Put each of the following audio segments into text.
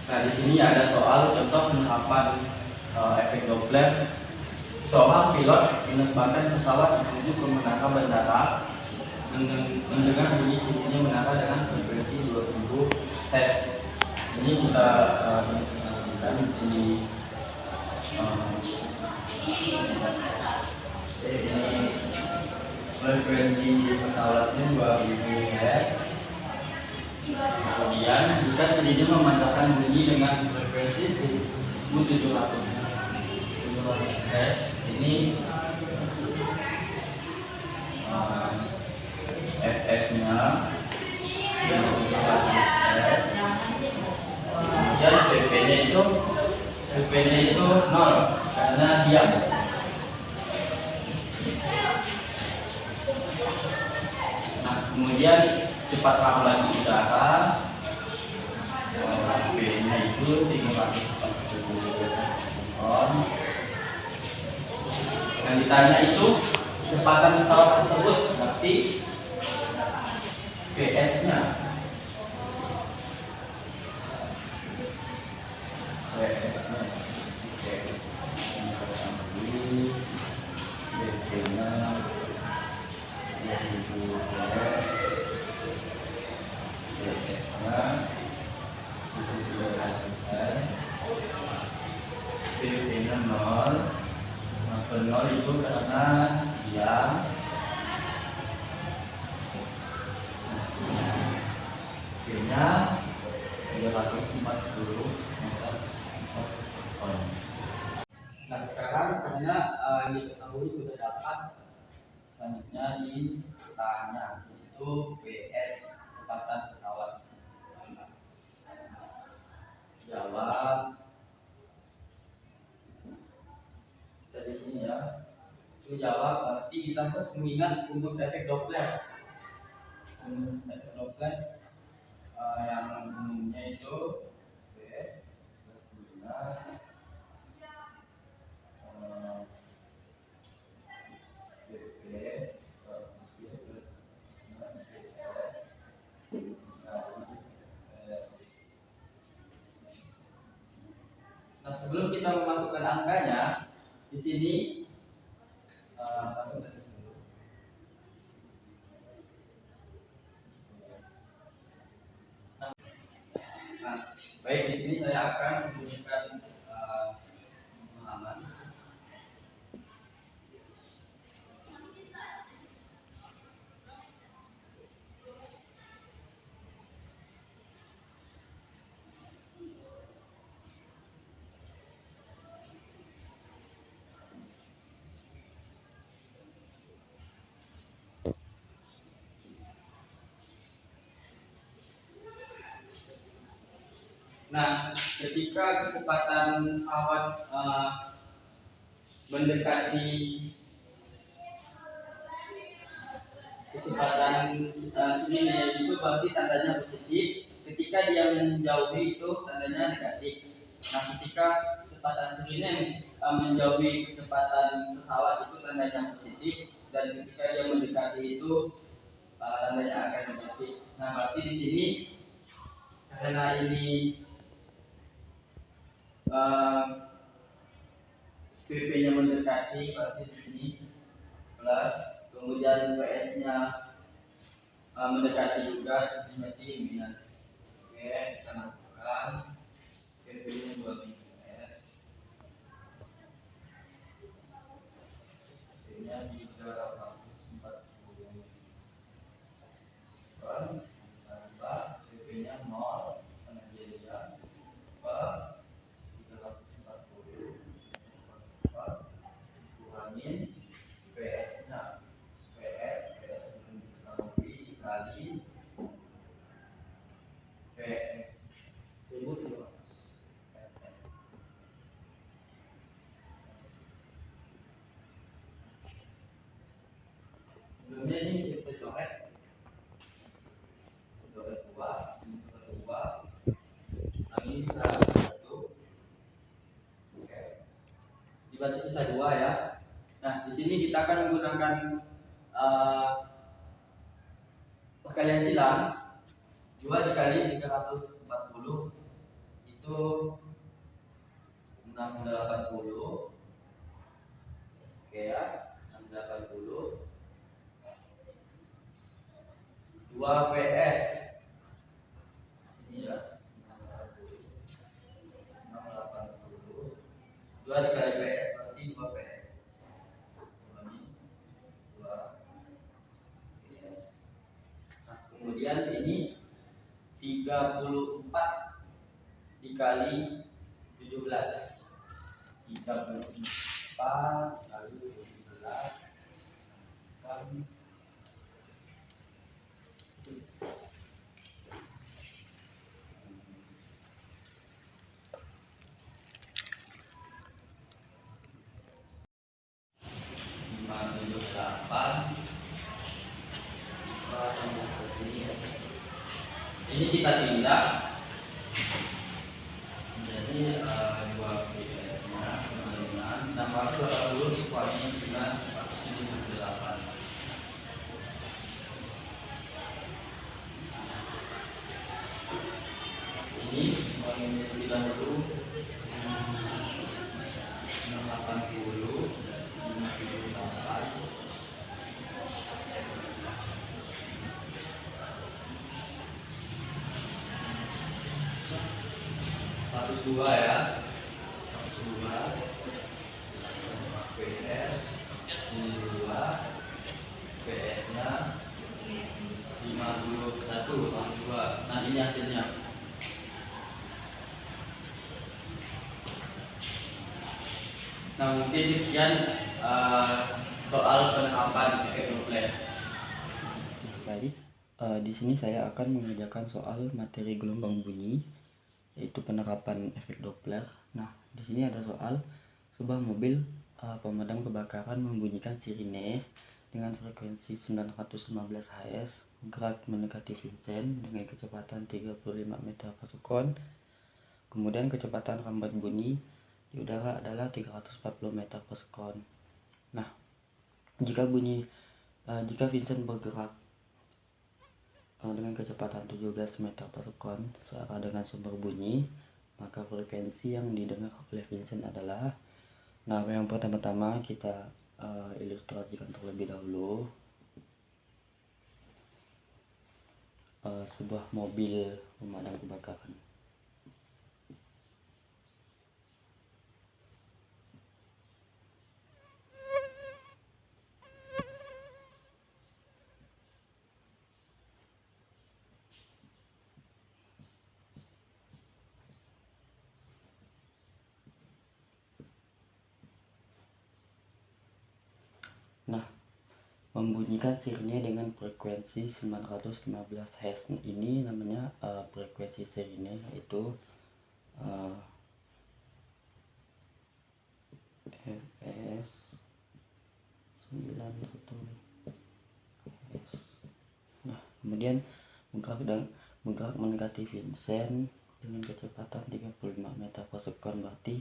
Nah, di sini ada soal contoh penerapan efek Doppler. Seorang pilot menerbangkan pesawat menuju ke menara bandara mendengar bunyi sirine menara dengan frekuensi 2000 Hz. Ini kita informasikan di sini. Ini frekuensi pesawatnya 2000 Hz. Kemudian jika sirine memancarkan bunyi dengan frekuensi 1700 Hz, ini Fs-nya 1700 Hz. Kemudian Pp-nya itu 0 karena diam. Nah, kemudian cepat ramlan udara, P-nya itu 340 ton. Yang ditanya itu kecepatan pesawat tersebut, berarti PS-nya. PS-nya. Oke. BP-nya 2000 Hz. PS-nya 1700 Hz. BP-nya 0. Nah, 0 itu karena diam. Hasilnya 340 meter per ton. Nah, sekarang karena diketahui sudah dapat, selanjutnya ditanya itu PS kecepatan pesawat. Jawab dari sini ya. Itu jawab berarti kita harus mengingat rumus efek Doppler. Rumus efek Doppler yang umumnya itu V plus minus BP plus G plus minus PS dari S. Nah, sebelum kita memasukkan angkanya, di sini baik, di sini saya akan menunjukkan pemahaman. Nah, ketika kecepatan pesawat mendekati kecepatan sirine itu berarti tandanya positif. Ketika dia menjauhi itu tandanya negatif. Nah, ketika kecepatan sirine menjauhi kecepatan pesawat itu tandanya positif, dan ketika dia mendekati itu tandanya akan negatif. Nah, berarti di sini karena ini PP-nya mendekati, berarti di sini plus, kemudian PS-nya mendekati juga, jadi minus. Oke, kita masukkan PP-nya 2000 S, PP-nya 340 ton, tambah PP-nya 0 karena dia diam, per 340 kurangin PS-nya. PS belum diketahui dikali PS 1300 PS. Sebelumnya ini kita coret dua, ini kedua, nah ini bisa satu. Oke, berarti sisa dua ya. Nah, di sini kita akan menggunakan perkalian silang. 2 dikali 340 itu 2 dikali PS berarti 2 PS. 2 PS. Nah, kemudian ini 34 dikali 17. 34 kali 17 kan 578. Ini kita tindak jadi 2 PS nya sama dengan 680 dikurangi dengan 478. Ini kuranginya terlebih dahulu 680 58 102 ya. 102 PS ini 2 PS nya 51 sama 2. Nah ini hasilnya. Nah mungkin sekian soal penerapan efek Doppler. Baik, di sini saya akan mengerjakan soal materi gelombang bunyi, yaitu penerapan efek Doppler. Nah, di sini ada soal sebuah mobil pemadam kebakaran membunyikan sirine dengan frekuensi 915 Hz bergerak mendekati Vincent dengan kecepatan 35 meter per sekon. Kemudian kecepatan rambat bunyi di udara adalah 340 meter per sekon. Nah, jika Vincent bergerak dengan kecepatan 17 meter per sekon searah dengan sumber bunyi, maka frekuensi yang didengar oleh Vincent adalah, nah yang pertama-tama kita ilustrasikan terlebih dahulu sebuah mobil pemadam kebakaran. Nah, membunyikan sirine dengan frekuensi 915 Hz ini namanya frekuensi sirine, yaitu fs 91 Hz. Nah, kemudian bergerak mendekati Vincent dengan kecepatan 35 meter per sekon, berarti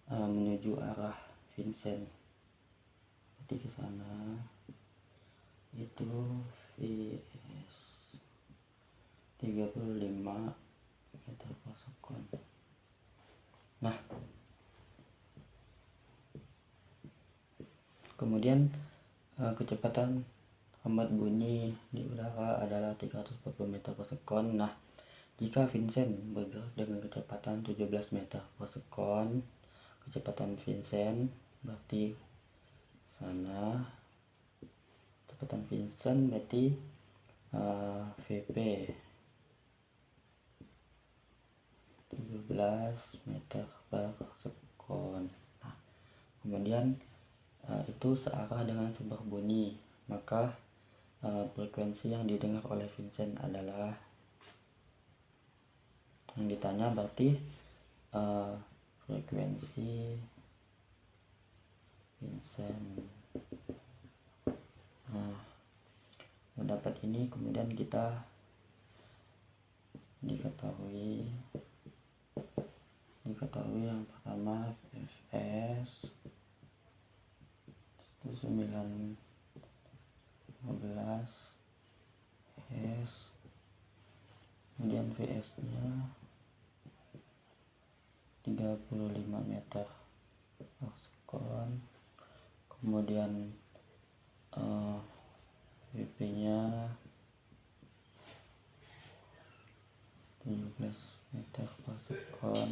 menuju arah Vincent. Berarti ke sana itu Vs 35 meter per sekon. Nah, kemudian kecepatan rambat bunyi di udara adalah 340 meter per sekon. Nah, jika Vincent bergerak dengan kecepatan 17 meter per sekon, kecepatan Vincent berarti sana, kecepatan Vincent berarti Vp 17 meter per sekon. Nah, kemudian itu searah dengan sumber bunyi, maka frekuensi yang didengar oleh Vincent adalah, yang ditanya berarti frekuensi Vincent. Nah, mendapat ini kemudian kita diketahui yang pertama Fs itu 915 Hz, kemudian Vs nya 35 meter per sekon, kemudian Vp nya 17 meter per sekon,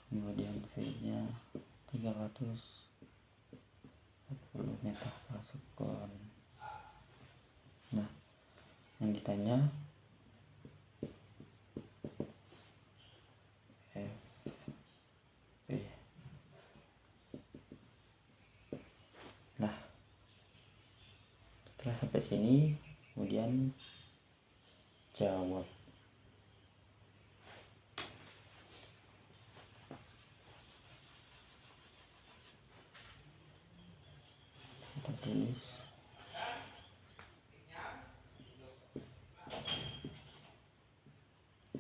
kemudian V nya meter per sekon. Nah, yang ditanya FP. Nah, setelah sampai sini kemudian jawab. Kita tulis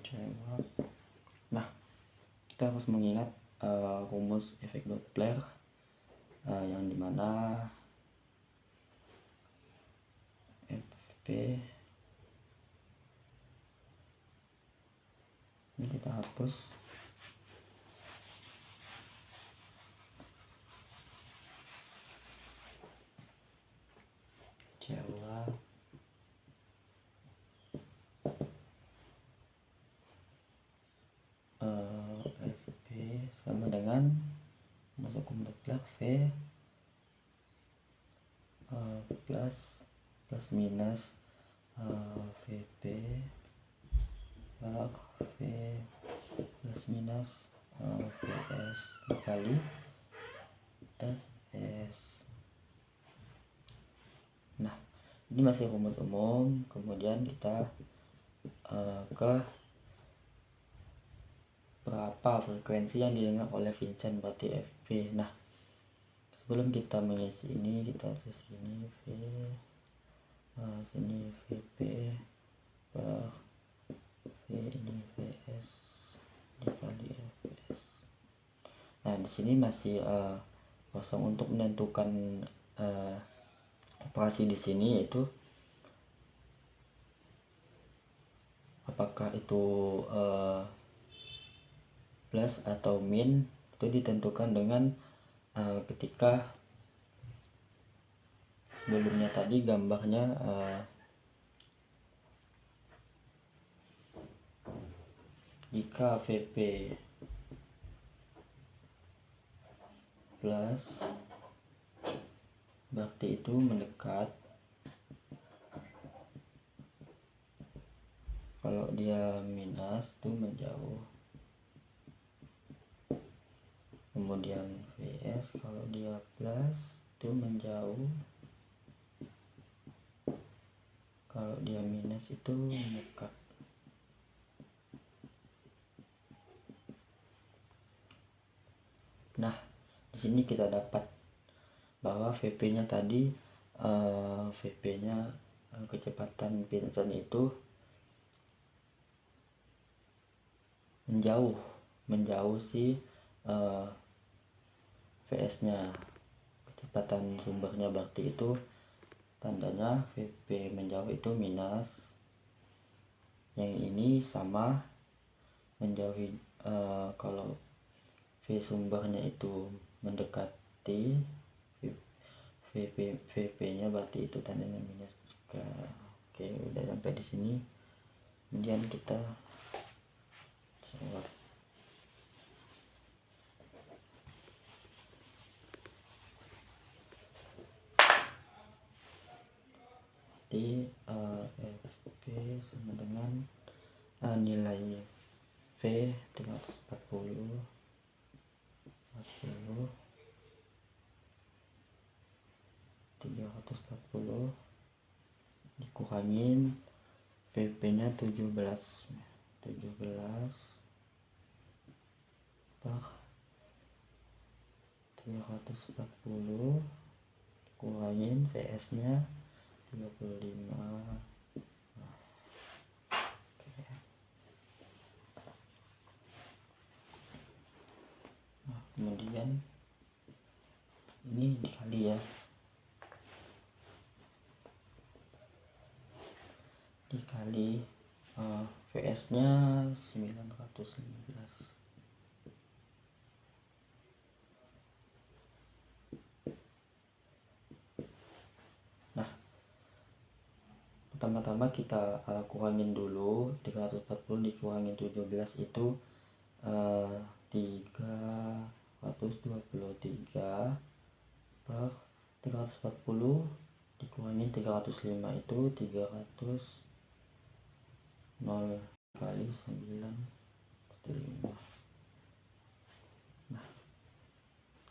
jawab. Nah, kita harus mengingat rumus efek Doppler yang dimana FP ini kita hapus. Jawab FP sama dengan masuk ke Doppler V plus minus VP per V plus minus VS dikali FS. Nah, ini masih rumus umum. Kemudian kita ke berapa frekuensi yang didengar oleh Vincent, berarti FP. Nah, sebelum kita mengisi ini, kita tulis ini V, sini VP per V, ini VS dikali FS. Nah, di sini masih kosong untuk menentukan operasi di sini, yaitu apakah itu plus atau min, itu ditentukan dengan ketika sebelumnya tadi gambarnya jika VP plus berarti itu mendekat, kalau dia minus itu menjauh. Kemudian VS kalau dia plus itu menjauh, kalau dia minus itu mendekat. Nah, di sini kita dapat bahwa VP-nya tadi VP-nya kecepatan Vincent itu menjauh si VS-nya, kecepatan sumbernya, berarti itu tandanya VP menjauh itu minus. Yang ini sama menjauhi kalau V sumbernya itu mendekati VP-nya, berarti itu tandanya minus juga. Oke, udah sampai di sini. Kemudian kita jawab. Jadi FP sama dengan nilai V 340 dikurangin VP nya 17 per 340 kurangin VS nya 35. Nah, kemudian ini dikali ya, dikali VS nya 915. Nah, pertama-tama kita kurangin dulu 340 dikurangin 17 itu 3 223 per 340 dikurangi 305 itu 0 kali 9,5. Nah,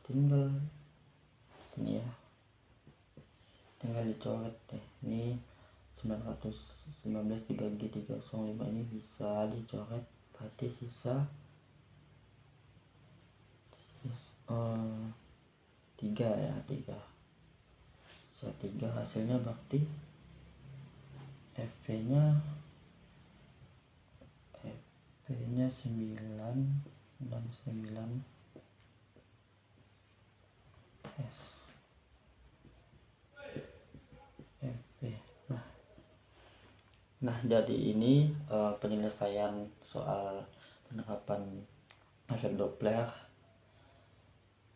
tinggal sini ya, tinggal dicoret deh. Ini 919 dibagi 305 ini bisa dicoret, berarti sisa 3 ya, 3 sisa 3. Hasilnya berarti FV nya 969 S FV. Nah jadi ini penyelesaian soal penerapan efek Doppler